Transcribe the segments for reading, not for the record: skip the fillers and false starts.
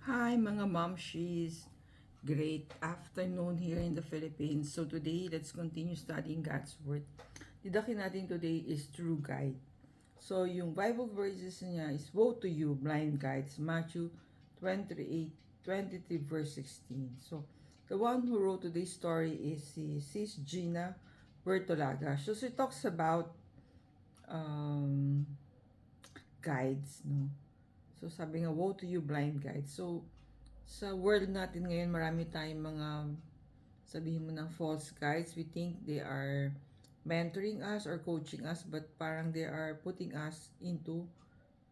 Hi mga momshies! Great afternoon here in the Philippines. So today, let's continue studying God's Word. Didakin natin today is True Guide. So yung Bible verses niya is Woe to you, blind guides, Matthew 28:23 verse 16. So the one who wrote today's story is si Sis Gina Bertolaga. So she talks about um, guides, no? So sabi nga, woe to you blind guides. So sa world natin ngayon, marami tayong mga sabihin mo ng false guides. We think they are mentoring us or coaching us, but parang they are putting us into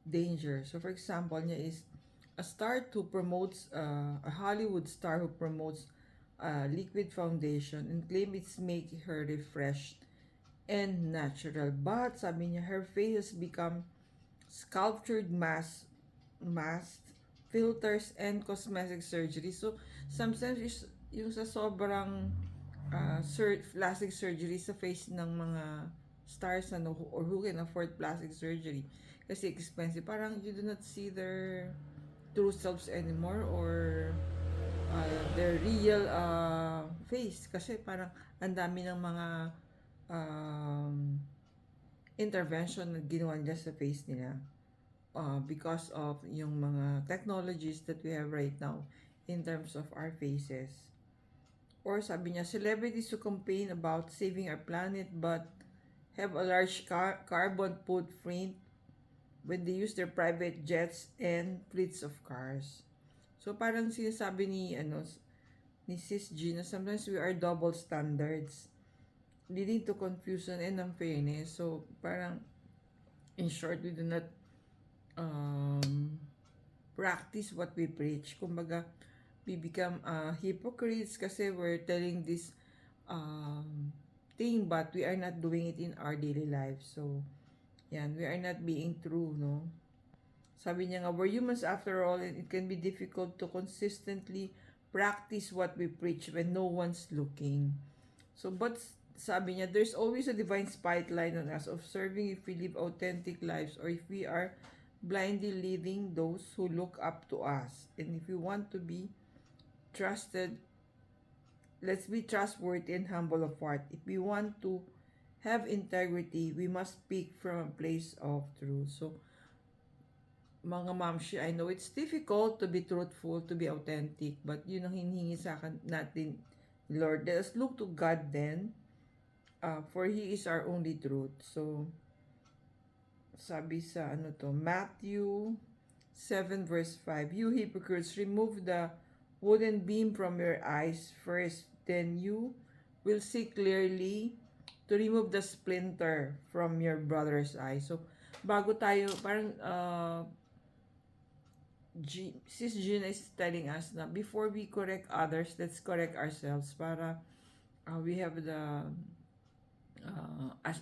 danger. So for example niya is a star who promotes a Hollywood star who promotes liquid foundation and claim it's make her refreshed and natural. But sabi niya, her face has become sculptured mask, filters, and cosmetic surgery. So, sometimes is yung sa sobrang plastic surgery sa face ng mga stars ano, or who can afford plastic surgery kasi expensive. Parang you do not see their true selves anymore or their real face kasi parang ang dami ng mga um, intervention na ginawa nila sa face nila because of yung mga technologies that we have right now in terms of our faces. Or sabi niya, celebrities who complain about saving our planet but have a large carbon footprint when they use their private jets and fleets of cars. So parang sinasabi ni Sis Gina, sometimes we are double standards leading to confusion and unfairness. So parang in short, we do not um, practice what we preach. Kumbaga, we become hypocrites kasi we're telling this thing but we are not doing it in our daily life. So, yan, we are not being true, no? Sabi niya nga, we're humans after all and it can be difficult to consistently practice what we preach when no one's looking. So, but sabi niya, there's always a divine spotlight on us of serving if we live authentic lives or if we are blindly leading those who look up to us. And if we want to be trusted, let's be trustworthy and humble of heart. If we want to have integrity, we must speak from a place of truth. So, mga mamshi, I know it's difficult to be truthful, to be authentic, but yun ang hinihingi sa akin natin, Lord. Let us look to God then, for He is our only truth. So, sabi sa Matthew 7 verse 5, you hypocrites, remove the wooden beam from your eyes first, then you will see clearly to remove the splinter from your brother's eye. So, bago tayo, parang Sis Gina is telling us na before we correct others, let's correct ourselves para we have the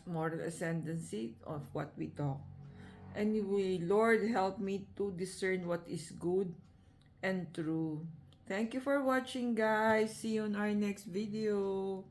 moral ascendancy of what we talk. Anyway, Lord, help me to discern what is good and true. Thank you for watching, guys. See you on our next video.